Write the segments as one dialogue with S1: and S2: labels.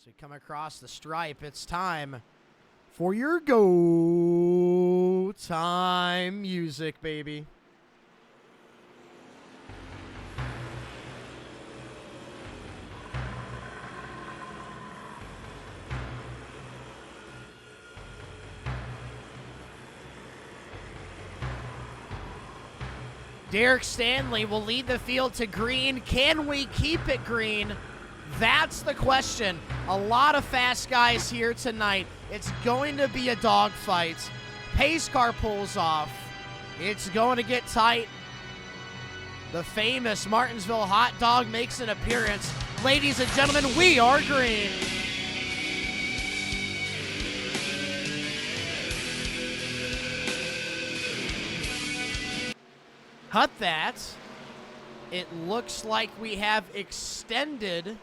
S1: So we come across the stripe. It's time for your go time music, baby. Derek Stanley will lead the field to green. Can we keep it green? That's the question. A lot of fast guys here tonight. It's going to be a dogfight. Pace car pulls off. It's going to get tight. The famous Martinsville hot dog makes an appearance. Ladies and gentlemen, we are green. Cut that. It looks like we have extended.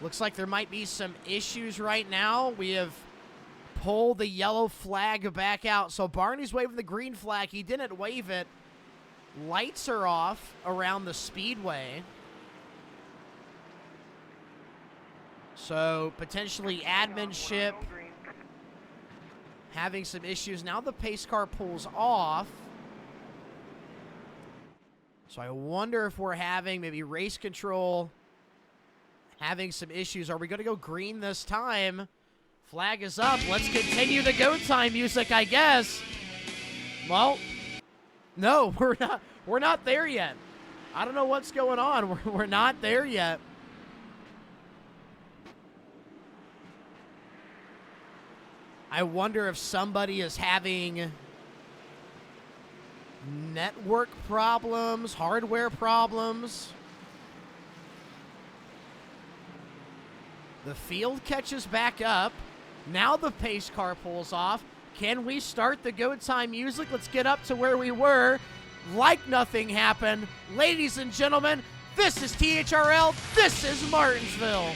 S1: Looks like there might be some issues right now. We have pulled the yellow flag back out. So Barney's waving the green flag. He didn't wave it. Lights are off around the speedway. So potentially adminship having some issues. Now the pace car pulls off. So I wonder if we're having maybe race control having some issues. Are we going to go green this time? Flag is up. Let's continue the go time music, I guess. Well, no, we're not there yet. I don't know what's going on. We're not there yet. I wonder if somebody is having network problems, hardware problems. The field catches back up. Now the pace car pulls off. Can we start the go time music? Let's get up to where we were. Like nothing happened. Ladies and gentlemen, this is THRL. This is Martinsville.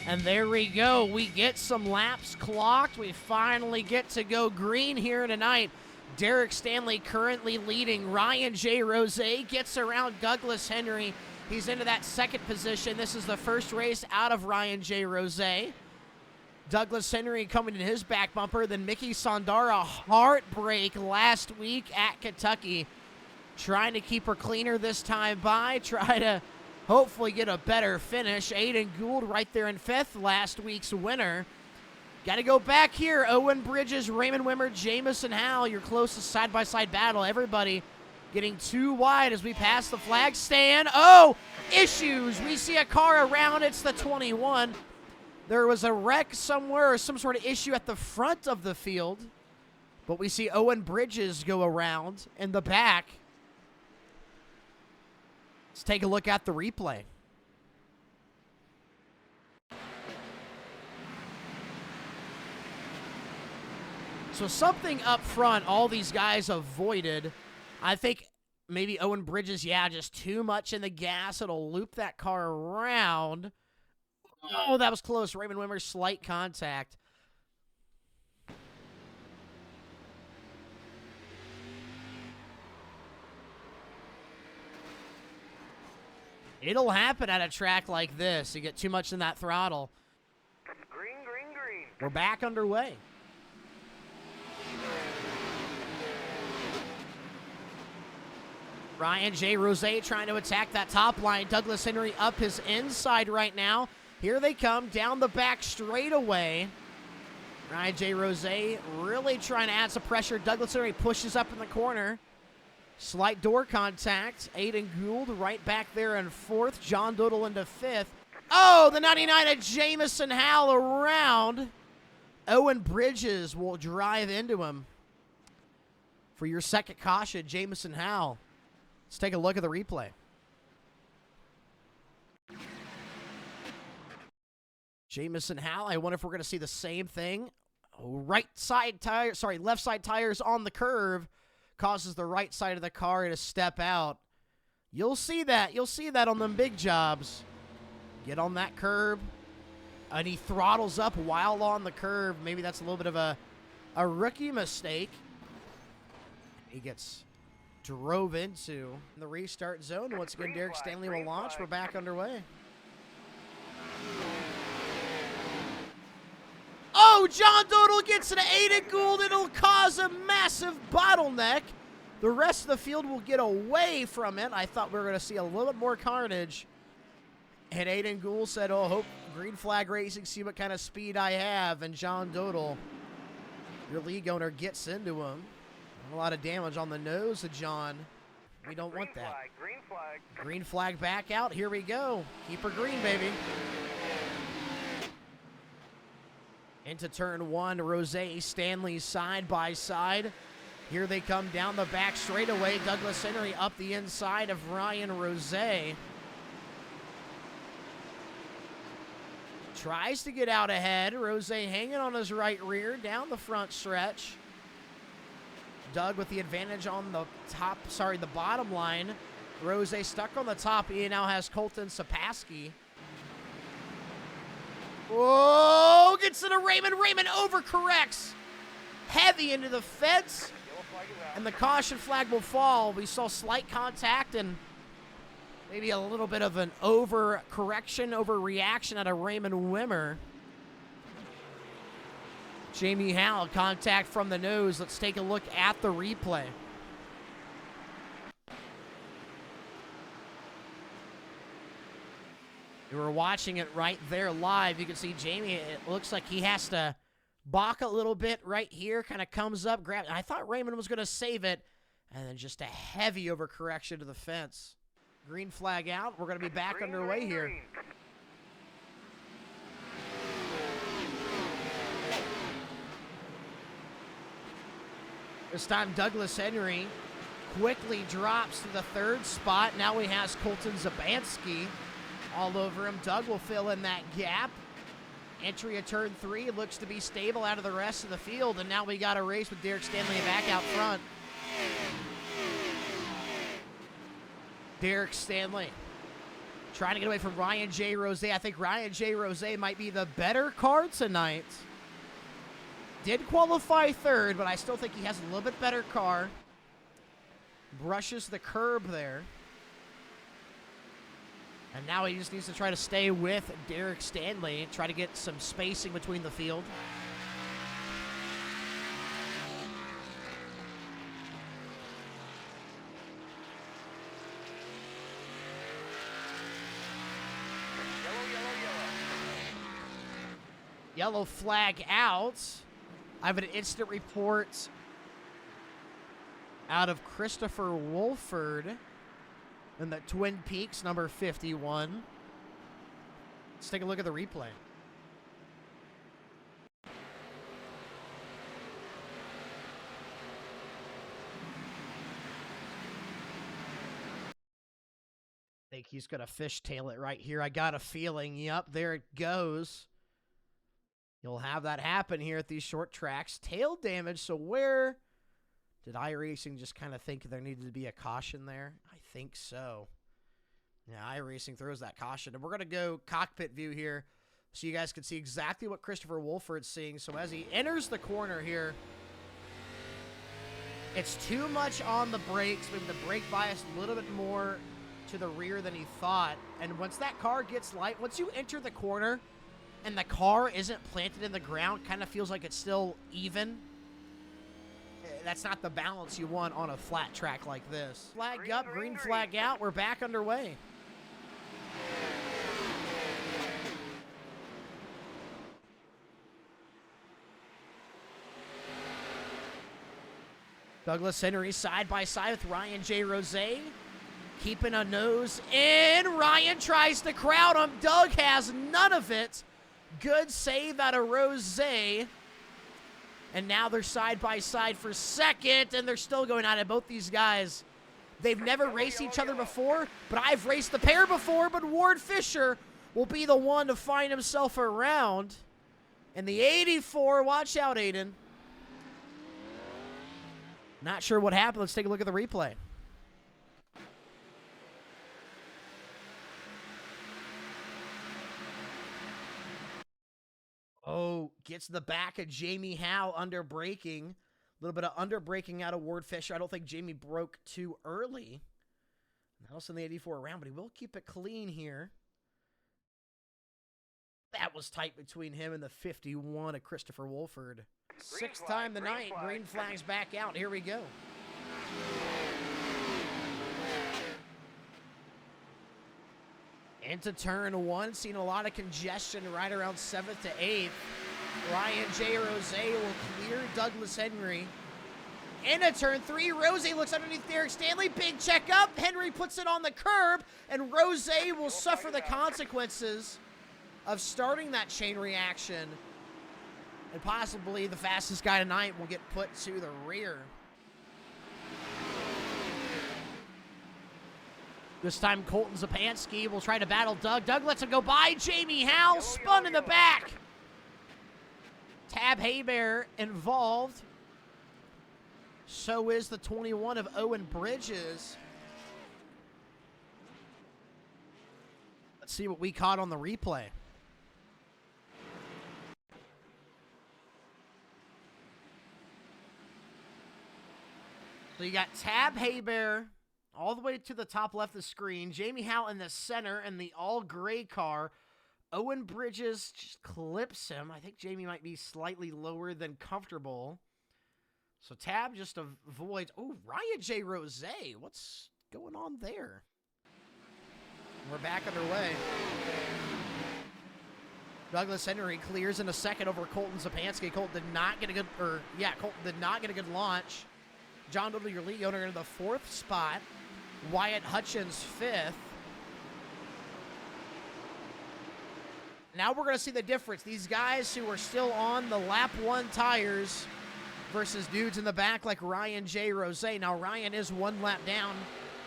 S1: And there we go. We get some laps clocked. We finally get to go green here tonight. Derek Stanley currently leading. Ryan J. Rose gets around Douglas Henry. He's into that second position. This is the first race out of Ryan J. Rose. Douglas Henry coming in his back bumper. Then Mickey Sondara, heartbreak last week at Kentucky. Trying to keep her cleaner this time by. Try to hopefully get a better finish. Aiden Gould right there in fifth, last week's winner. Got to go back here. Owen Bridges, Raymond Wimmer, Jamison Howell, your closest side-by-side battle. Everybody getting too wide as we pass the flag stand. Oh, issues. We see a car around. It's the 21. There was a wreck somewhere or some sort of issue at the front of the field. But we see Owen Bridges go around in the back. Let's take a look at the replay. So something up front, all these guys avoided. I think maybe Owen Bridges, just too much in the gas. It'll loop that car around. Oh, that was close. Raymond Wimmer, slight contact. It'll happen at a track like this. You get too much in that throttle.
S2: Green, green, green.
S1: We're back underway. Ryan J. Rose trying to attack that top line. Douglas Henry up his inside right now. Here they come down the back straightaway. Ryan J. Rose really trying to add some pressure. Douglas Henry pushes up in the corner. Slight door contact. Aiden Gould right back there in fourth. John Doodle into fifth. Oh, the 99 of Jamison Howell around. Owen Bridges will drive into him. For your second caution, Jamison Howell. Let's take a look at the replay. Jamison Howell, I wonder if we're going to see the same thing. left side tires on the curve causes the right side of the car to step out. You'll see that. You'll see that on them big jobs. Get on that curb, and he throttles up while on the curve. Maybe that's a little bit of a rookie mistake. He gets drove into the restart zone. Once again, Derek Stanley will launch. We're back underway. Oh, John Dodal gets an Aiden Gould. It'll cause a massive bottleneck. The rest of the field will get away from it. I thought we were going to see a little bit more carnage. And Aiden Gould said, oh, hope green flag racing, see what kind of speed I have. And John Dodal, your league owner, gets into him. A lot of damage on the nose of John. We don't want that.
S2: Green flag.
S1: Green flag back out. Here we go. Keep her green, baby. Into turn one, Rose Stanley side by side. Here they come down the back straightaway. Douglas Henry up the inside of Ryan Rose. Tries to get out ahead. Rose hanging on his right rear down the front stretch. Doug with the advantage on the the bottom line. Rose stuck on the top. He now has Colton Sapaski. Whoa, gets into Raymond. Raymond overcorrects. Heavy into the fence. And the caution flag will fall. We saw slight contact and maybe a little bit of an overcorrection, overreaction out of Raymond Wimmer. Jamie Howell, contact from the nose. Let's take a look at the replay. We were watching it right there live. You can see Jamie, it looks like he has to balk a little bit right here. Kind of comes up, grabs. I thought Raymond was going to save it. And then just a heavy overcorrection to the fence. Green flag out. We're going to be back underway here. This time, Douglas Henry quickly drops to the third spot. Now he has Colton Zabanski all over him. Doug will fill in that gap. Entry of turn three looks to be stable out of the rest of the field. And now we got a race with Derek Stanley back out front. Derek Stanley trying to get away from Ryan J. Rose. I think Ryan J. Rose might be the better car tonight. Did qualify third, but I still think he has a little bit better car. Brushes the curb there. And now he just needs to try to stay with Derek Stanley, try to get some spacing between the field. Yellow flag out. I have an instant report out of Christopher Wolford in the Twin Peaks, number 51. Let's take a look at the replay. I think he's going to fishtail it right here. I got a feeling. Yep, there it goes. You'll have that happen here at these short tracks. Tail damage, so where did iRacing just kind of think there needed to be a caution there? I think so. Yeah, iRacing throws that caution. And we're going to go cockpit view here so you guys can see exactly what Christopher Wolford's seeing. So as he enters the corner here, it's too much on the brakes. Maybe the brake bias a little bit more to the rear than he thought. And once that car gets light, once you enter the corner, and the car isn't planted in the ground, kind of feels like it's still even. That's not the balance you want on a flat track like this. Flag up, green flag out. We're back underway. Douglas Henry side by side with Ryan J. Rose. Keeping a nose in. Ryan tries to crowd him. Doug has none of it. Good save out of Rose. And now they're side by side for second, and they're still going at it. Both these guys, they've never raced each other before, but I've raced the pair before, but Ward Fisher will be the one to find himself around. And the 84, watch out, Aiden. Not sure what happened. Let's take a look at the replay. Oh, gets the back of Jamie Howe under braking. A little bit of under braking out of Ward Fisher. I don't think Jamie broke too early. Nelson the 84 around, but he will keep it clean here. That was tight between him and the 51 of Christopher Wolford. Sixth time the night. Green flag's back out. Here we go. Into turn one, seeing a lot of congestion right around 7th to 8th. Ryan J. Rose will clear Douglas Henry. Into turn 3, Rose looks underneath Derek Stanley. Big check up. Henry puts it on the curb, and Rose will suffer the consequences of starting that chain reaction. And possibly the fastest guy tonight will get put to the rear. This time, Colton Zapansky will try to battle Doug. Doug lets him go by. Jamie Howe spun in the back. Tab Haybear involved. So is the 21 of Owen Bridges. Let's see what we caught on the replay. So you got Tab Haybear all the way to the top left of the screen. Jamie Howe in the center in the all-gray car. Owen Bridges just clips him. I think Jamie might be slightly lower than comfortable. So Tab just avoids. Oh, Ryan J. Rose. What's going on there? We're back underway. Douglas Henry clears in a second over Colton Zapansky. Colton did not get a good launch. John Doodle, your lead owner, in the 4th spot. Wyatt Hutchins 5th. Now we're going to see the difference. These guys who are still on the lap 1 tires versus dudes in the back like Ryan J. Rose. Now, Ryan is 1 lap down.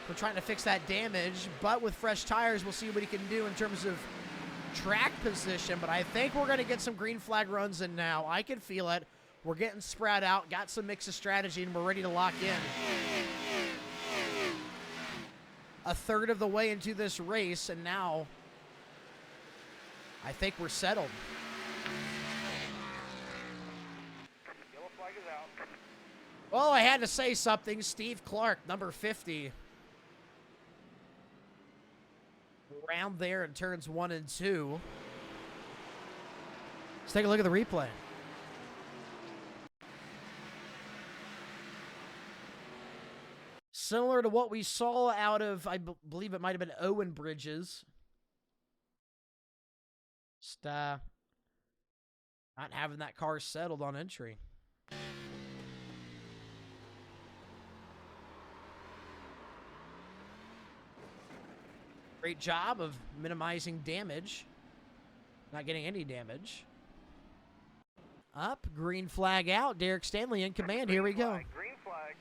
S1: We're trying to fix that damage, but with fresh tires, we'll see what he can do in terms of track position. But I think we're going to get some green flag runs in now. I can feel it. We're getting spread out, got some mix of strategy, and we're ready to lock in. A third of the way into this race, and now I think we're settled.
S2: Yellow flag is out.
S1: Well, I had to say something. Steve Clark, number 50. Around there in turns 1 and 2. Let's take a look at the replay. Similar to what we saw out of, I believe it might have been Owen Bridges. Just not having that car settled on entry. Great job of minimizing damage. Not getting any damage. Up, green flag out. Derek Stanley in command. Here we go.
S2: Green flag.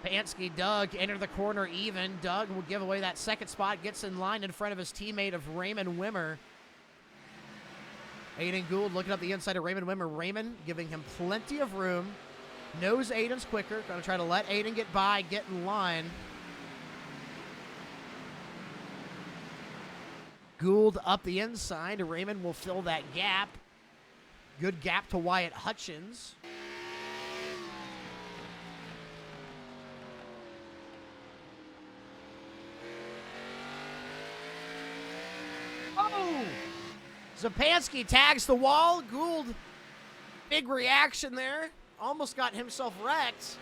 S1: Pansky, Doug enter the corner even. Doug will give away that second spot. Gets in line in front of his teammate of Raymond Wimmer. Aiden Gould looking up the inside of Raymond Wimmer. Raymond giving him plenty of room. Knows Aiden's quicker. Going to try to let Aiden get by, get in line. Gould up the inside. Raymond will fill that gap. Good gap to Wyatt Hutchins. Oh! Zapansky tags the wall. Gould, big reaction there. Almost got himself wrecked.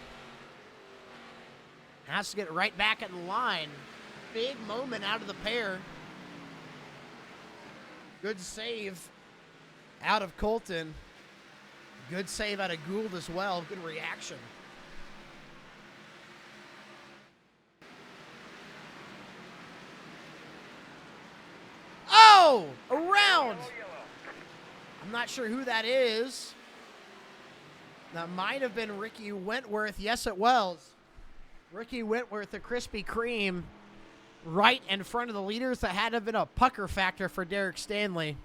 S1: Has to get right back in line. Big moment out of the pair. Good save out of Colton. Good save out of Gould as well. Good reaction. Oh! Around! I'm not sure who that is. That might have been Ricky Wentworth. Yes, it was. Ricky Wentworth, the Krispy Kreme. right in front of the leaders. That had to have been a pucker factor for Derek Stanley.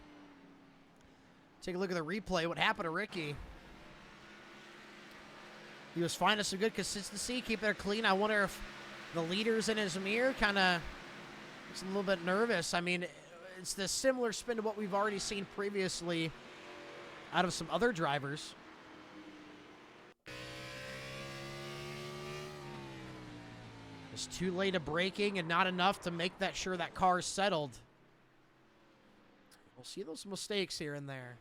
S1: Take a look at the replay. What happened to Ricky? He was finding some good consistency, keeping it clean. I wonder if the leaders in his mirror kind of looks a little bit nervous. I mean, it's the similar spin to what we've already seen previously out of some other drivers. It's too late of braking and not enough to make that sure that car is settled. We'll see those mistakes here and there.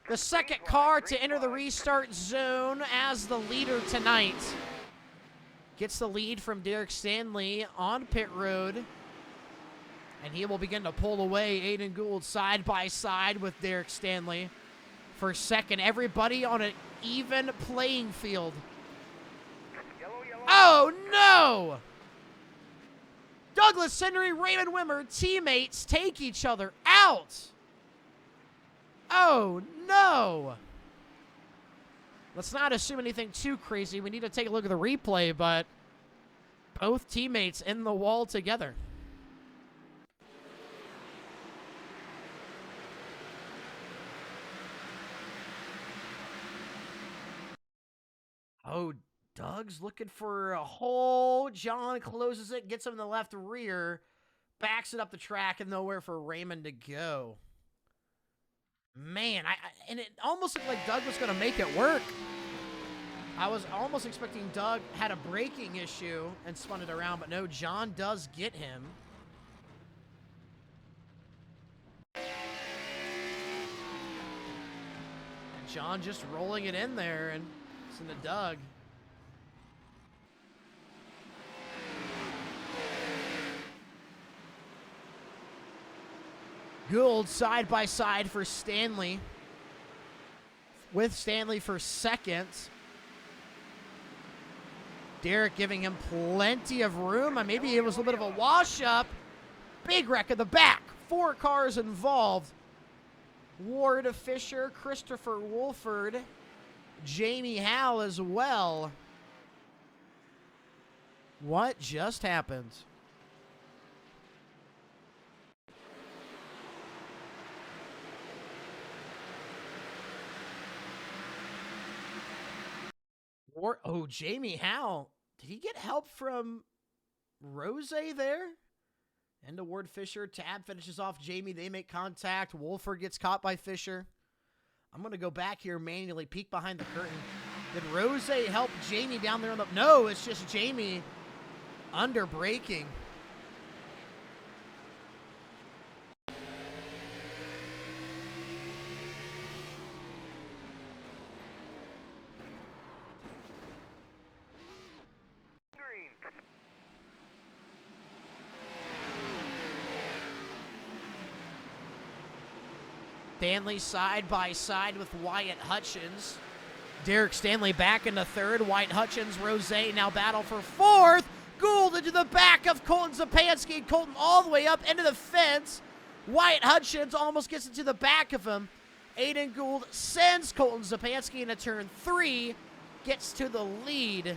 S1: The second car to enter the restart zone as the leader tonight. Gets the lead from Derek Stanley on pit road. And he will begin to pull away. Aiden Gould side by side with Derek Stanley for second. Everybody on an even playing field. Oh, no! Douglas Henry, Raymond Wimmer, teammates take each other out. Oh, no. Let's not assume anything too crazy. We need to take a look at the replay, but both teammates in the wall together. Oh, Doug's looking for a hole. John closes it, gets him in the left rear, backs it up the track, and nowhere for Raymond to go. Man, and it almost looked like Doug was going to make it work. I was almost expecting Doug had a braking issue and spun it around, but no, John does get him. And John just rolling it in there, and it's into Doug. Gould side by side for Stanley, with Stanley for second. Derek giving him plenty of room. Maybe it was a little bit of a wash-up. Big wreck in the back. 4 cars involved. Ward Fisher, Christopher Wolford, Jamie Howe as well. What just happened? Oh, Jamie Howe. Did he get help from Rose there? Into Ward Fisher. Tab finishes off Jamie. They make contact. Wolford gets caught by Fisher. I'm going to go back here manually, peek behind the curtain. Did Rose help Jamie down there on the... No, it's just Jamie under braking. Stanley side by side with Wyatt Hutchins. Derek Stanley back into third. Wyatt Hutchins, Rose now battle for fourth. Gould into the back of Colton Zapansky. Colton all the way up into the fence. Wyatt Hutchins almost gets into the back of him. Aiden Gould sends Colton Zapansky into turn 3. Gets to the lead.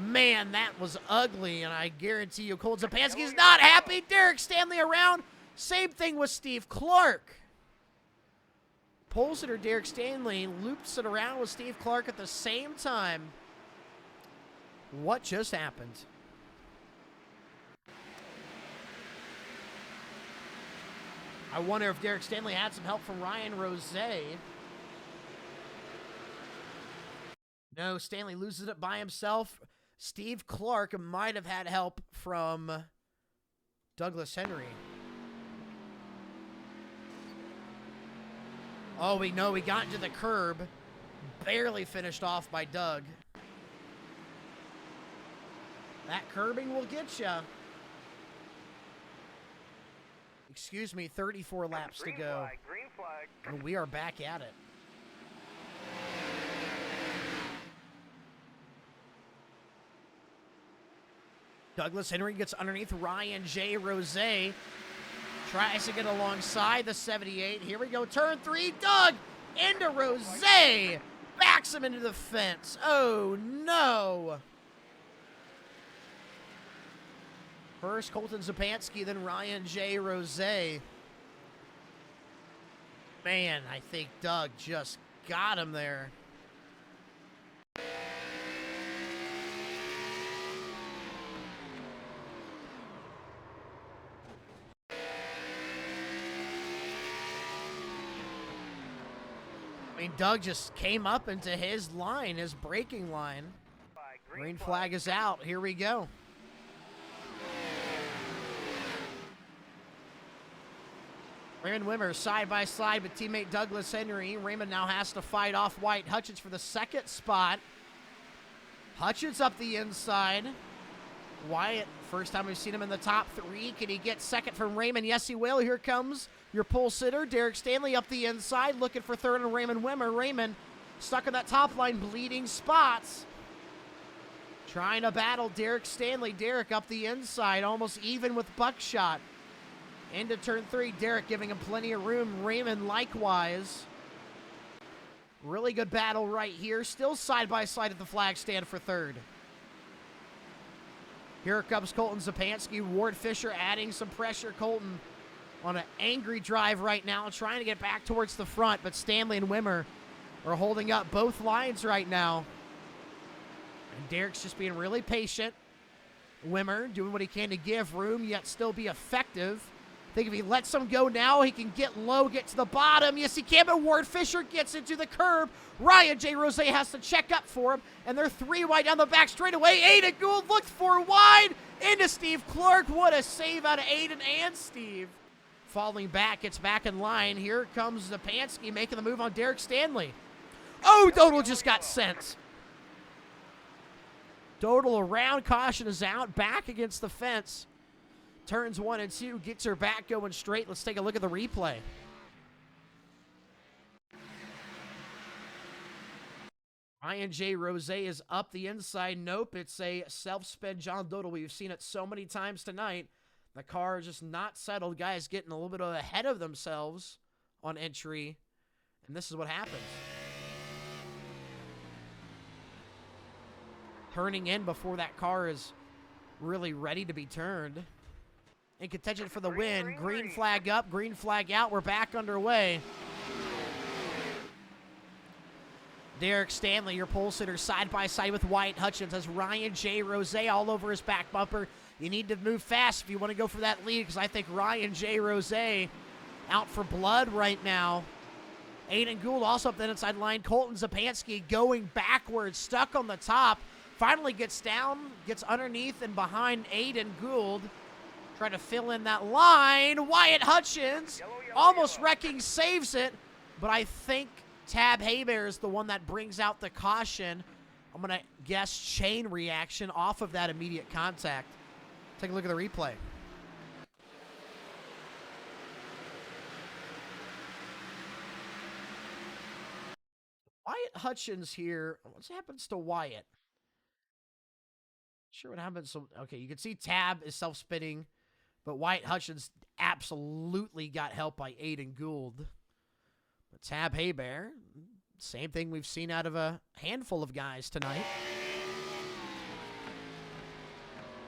S1: Man, that was ugly, and I guarantee you Colton Zapansky is not happy. Derek Stanley around. Same thing with Steve Clark. Pulls it, or Derek Stanley loops it around with Steve Clark at the same time. What just happened? I wonder if Derek Stanley had some help from Ryan Rose. No, Stanley loses it by himself. Steve Clark might have had help from Douglas Henry. Oh, we know we got into the curb. Barely finished off by Doug. That curbing will get you. Excuse me, 34 laps to go.
S2: Green flag.
S1: And we are back at it. Douglas Henry gets underneath Ryan J. Rose. Tries to get alongside the 78. Here we go. Turn 3. Doug into Rose. Backs him into the fence. Oh, no. First Colton Zupansky, then Ryan J. Rose. Man, I think Doug just got him there. I mean, Doug just came up into his line, his braking line. Green flag is out. Here we go. Raymond Wimmer side by side with teammate Douglas Henry. Raymond now has to fight off Wyatt Hutchins for the second spot. Hutchins up the inside. Wyatt, first time we've seen him in the top three. Can he get second from Raymond? Yes, he will. Here comes your pole sitter, Derek Stanley, up the inside, looking for third and Raymond Wimmer. Raymond stuck in that top line, bleeding spots. Trying to battle Derek Stanley. Derek up the inside, almost even with Buckshot. Into turn three, Derek giving him plenty of room. Raymond likewise. Really good battle right here. Still side by side at the flag stand for third. Here comes Colton Zupansky. Ward Fisher adding some pressure. Colton on an angry drive right now, trying to get back towards the front, but Stanley and Wimmer are holding up both lines right now. And Derek's just being really patient. Wimmer doing what he can to give room, yet still be effective. I think if he lets him go now, he can get low, get to the bottom. Yes, he can, but Ward Fisher gets into the curb. Ryan J. Rose has to check up for him, and they're three wide down the back straightaway. Aiden Gould looked for wide into Steve Clark. What a save out of Aiden and Steve. Falling back, gets back in line. Here comes Zupansky making the move on Derek Stanley. Oh, Dodal just got sent. Dodal around, caution is out, back against the fence. Turns 1 and 2, gets her back going straight. Let's take a look at the replay. Ryan J. Rose is up the inside. Nope, it's a self-spin John Dodal. We've seen it so many times tonight. The car is just not settled. Guys getting a little bit ahead of themselves on entry, and this is what happens. Turning in before that car is really ready to be turned. In contention for the win. Green flag up, green flag out. We're back underway. Derek Stanley, your pole sitter, side by side with Wyatt Hutchins, has Ryan J. Rose all over his back bumper. You need to move fast if you want to go for that lead, because I think Ryan J. Rose out for blood right now. Aiden Gould also up the inside line. Colton Zupansky going backwards, stuck on the top. Finally gets down, gets underneath and behind Aiden Gould. Trying to fill in that line. Wyatt Hutchins almost wrecking, saves it. But I think Tab Haybear is the one that brings out the caution. I'm going to guess chain reaction off of that immediate contact. Take a look at the replay. Wyatt Hutchins here. What happens to Wyatt? Sure what happens. So, okay, you can see Tab is self-spinning. But Wyatt Hutchins absolutely got help by Aiden Gould. But Tab Haybear, same thing we've seen out of a handful of guys tonight.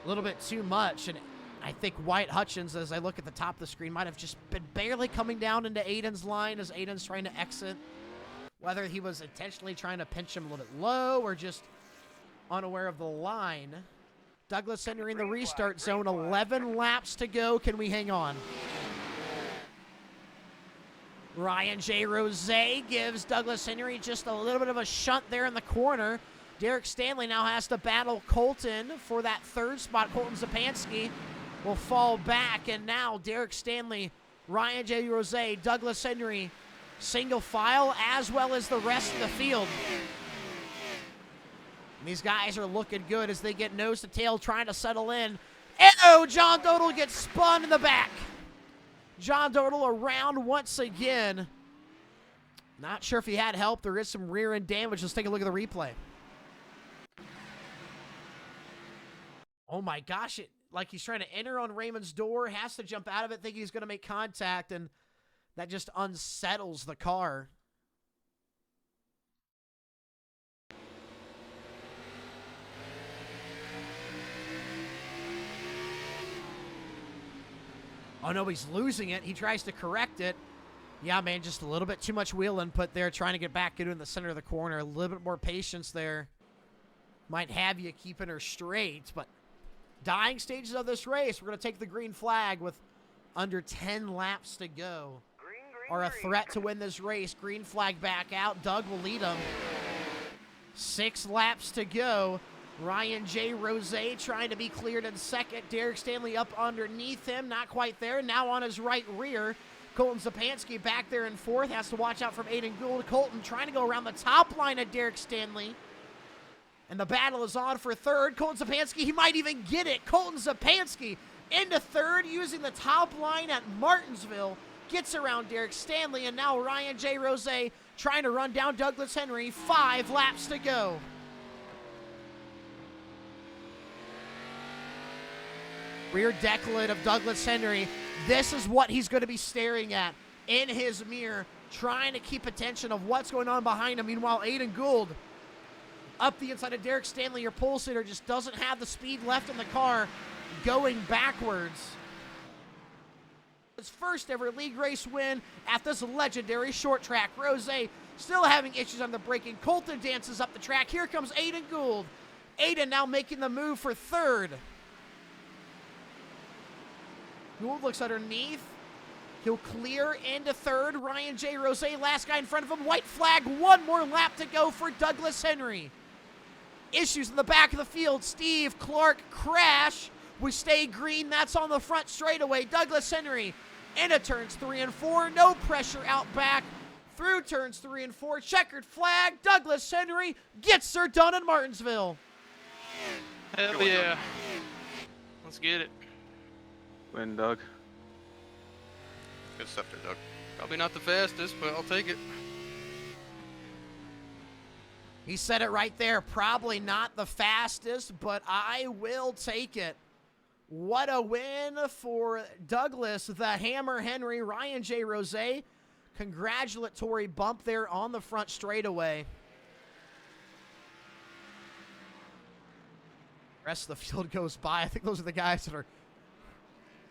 S1: A little bit too much, and I think Wyatt Hutchins, as I look at the top of the screen, might have just been barely coming down into Aiden's line as Aiden's trying to exit. Whether he was intentionally trying to pinch him a little bit low or just unaware of the line. Douglas Henry in the restart zone, 11 laps to go. Can we hang on? Ryan J. Rose gives Douglas Henry just a little bit of a shunt there in the corner. Derek Stanley now has to battle Colton for that third spot. Colton Zupansky will fall back, and now Derek Stanley, Ryan J. Rose, Douglas Henry, single file, as well as the rest of the field. And these guys are looking good as they get nose to tail, trying to settle in. Oh, John Dodal gets spun in the back. John Dodal around once again. Not sure if he had help. There is some rear end damage. Let's take a look at the replay. Oh my gosh, like he's trying to enter on Raymond's door, has to jump out of it, thinking he's going to make contact, and that just unsettles the car. Oh, no, he's losing it. He tries to correct it. Yeah, man, just a little bit too much wheel input there, trying to get back into the center of the corner. A little bit more patience there. Might have you keeping her straight, but dying stages of this race, we're going to take the green flag with under 10 laps to go. Are a threat to win this race. Green flag back out. Doug will lead them. 6 laps to go. Ryan J. Rose trying to be cleared in second. Derek Stanley up underneath him. Not quite there. Now on his right rear. Colton Zapansky back there in fourth. Has to watch out from Aiden Gould. Colton trying to go around the top line of Derek Stanley. And the battle is on for third. Colton Zapansky, he might even get it. Colton Zapansky into third using the top line at Martinsville. Gets around Derek Stanley. And now Ryan J. Rose trying to run down Douglas Henry. 5 laps to go. Rear decklet of Douglas Henry. This is what he's going to be staring at in his mirror, trying to keep attention of what's going on behind him. Meanwhile, Aiden Gould up the inside of Derek Stanley. Your pole sitter just doesn't have the speed left in the car, going backwards. His first ever league race win at this legendary short track. Rose still having issues on the braking. Colton dances up the track. Here comes Aiden Gould. Aiden now making the move for third. Gould looks underneath. He'll clear into third. Ryan J. Rose, last guy in front of him. White flag, 1 more lap to go for Douglas Henry. Issues in the back of the field. Steve Clark crash. We stay green. That's on the front straightaway. Douglas Henry into turns 3 and 4. No pressure out back. Through turns 3 and 4. Checkered flag. Douglas Henry gets her done in Martinsville.
S3: Hell yeah. Let's get it.
S4: Win, Doug.
S5: Good stuff there, Doug.
S3: Probably not the fastest, but I'll take it.
S1: He said it right there. Probably not the fastest, but I will take it. What a win for Douglas, the Hammer Henry. Ryan J. Rose, congratulatory bump there on the front straightaway. Rest of the field goes by. I think those are the guys that are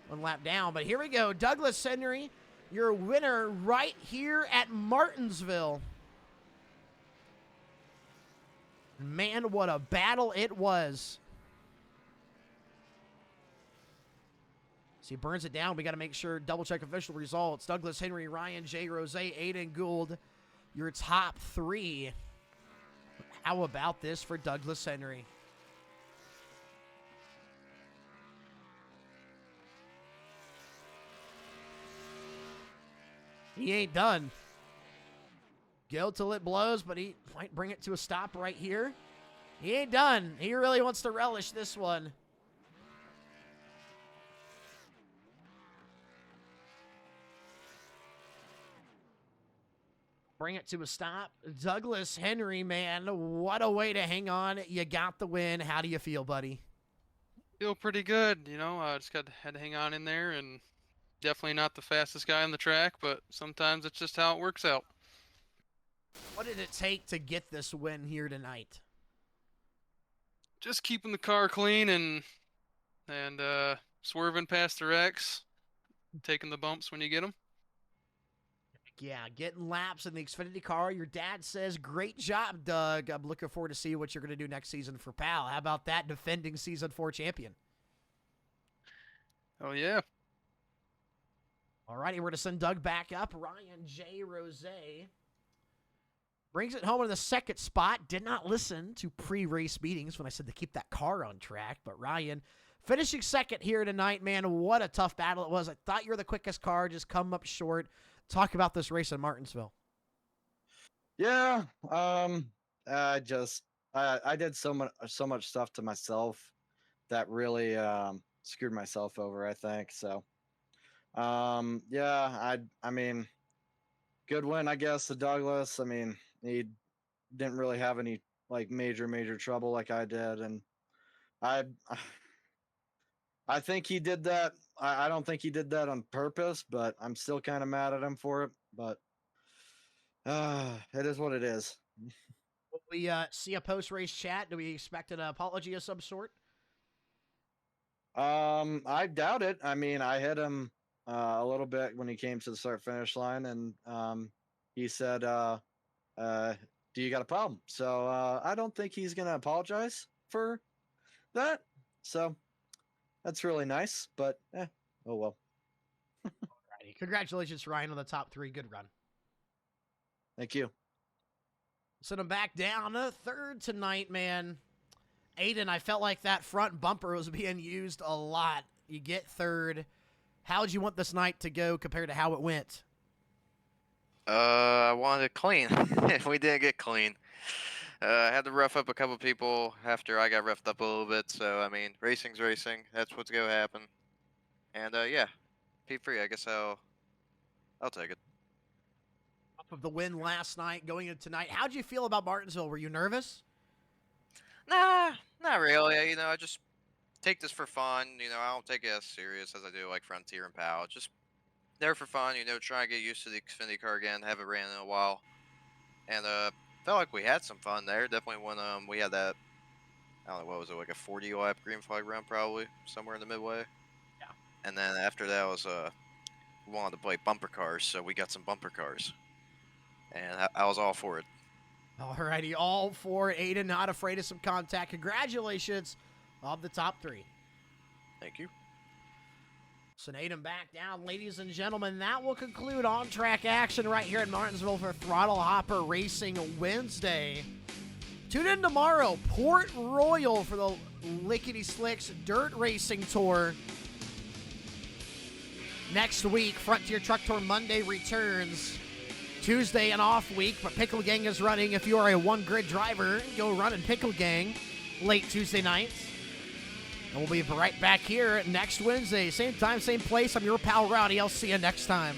S1: 1 lap down. But here we go. Douglas Henry, your winner right here at Martinsville. Man, what a battle it was. So he burns it down. We got to make sure, double check official results. Douglas Henry, Ryan J. Rose, Aiden Gould, your top 3. How about this for Douglas Henry? He ain't done. Go till it blows, but he might bring it to a stop right here. He ain't done. He really wants to relish this one. Bring it to a stop. Douglas Henry, man, what a way to hang on. You got the win. How do you feel, buddy?
S3: Feel pretty good, you know. I just had to hang on in there, and definitely not the fastest guy on the track, but sometimes it's just how it works out.
S1: What did it take to get this win here tonight?
S3: Just keeping the car clean and swerving past the wrecks, taking the bumps when you get them.
S1: Yeah, getting laps in the Xfinity car. Your dad says, great job, Doug. I'm looking forward to see what you're going to do next season for Pal. How about that, defending Season 4 champion?
S3: Oh, yeah.
S1: All righty, we're going to send Doug back up. Ryan J. Rose brings it home in the second spot. Did not listen to pre-race meetings when I said to keep that car on track, but Ryan finishing second here tonight. Man, what a tough battle it was. I thought you were the quickest car, just come up short. Talk about this race in Martinsville.
S6: Yeah, I did so much stuff to myself that really screwed myself over, I think. So, yeah, I mean, good win, I guess, to Douglas. I mean, he didn't really have any like major trouble like I did, and I think he did that. I don't think he did that on purpose, but I'm still kind of mad at him for it. But it is what it is.
S1: Will we see a post-race chat? Do we expect an apology of some sort?
S6: I doubt it. I mean, I hit him a little bit when he came to the start finish line, and he said, "Do you got a problem?" So I don't think he's gonna apologize for that. So that's really nice, but oh well.
S1: Alrighty. Congratulations, Ryan, on the top 3. Good run.
S6: Thank you.
S1: Send him back down to third tonight, man. Aiden, I felt like that front bumper was being used a lot. You get third. How would you want this night to go compared to how it went?
S5: I wanted it clean. We didn't get clean. I had to rough up a couple people after I got roughed up a little bit. So I mean, racing's racing. That's what's gonna happen. And yeah, P3. I guess I'll take it.
S1: Off of the win last night, going into tonight, how'd you feel about Martinsville? Were you nervous?
S5: Nah, not really. You know, I just take this for fun. You know, I don't take it as serious as I do like Frontier and PAL. Just there for fun. You know, try and get used to the Xfinity car again. Haven't ran in a while, and felt like we had some fun there. Definitely when we had that. I don't know, what was it, like a 40 lap green flag run, probably somewhere in the midway.
S1: Yeah.
S5: And then after that was we wanted to play bumper cars, so we got some bumper cars, and I was all for it.
S1: Alrighty, all for Aiden, not afraid of some contact. Congratulations on the top 3.
S5: Thank you.
S1: So Aiden back down, ladies and gentlemen. That will conclude on-track action right here in Martinsville for Throttle-Hopper Racing Wednesday. Tune in tomorrow, Port Royal for the Lickety Slicks Dirt Racing Tour. Next week, Frontier Truck Tour Monday returns. Tuesday, an off week, but Pickle Gang is running. If you are a one-grid driver, go run in Pickle Gang late Tuesday nights. And we'll be right back here next Wednesday. Same time, same place. I'm your pal, Rowdy. I'll see you next time.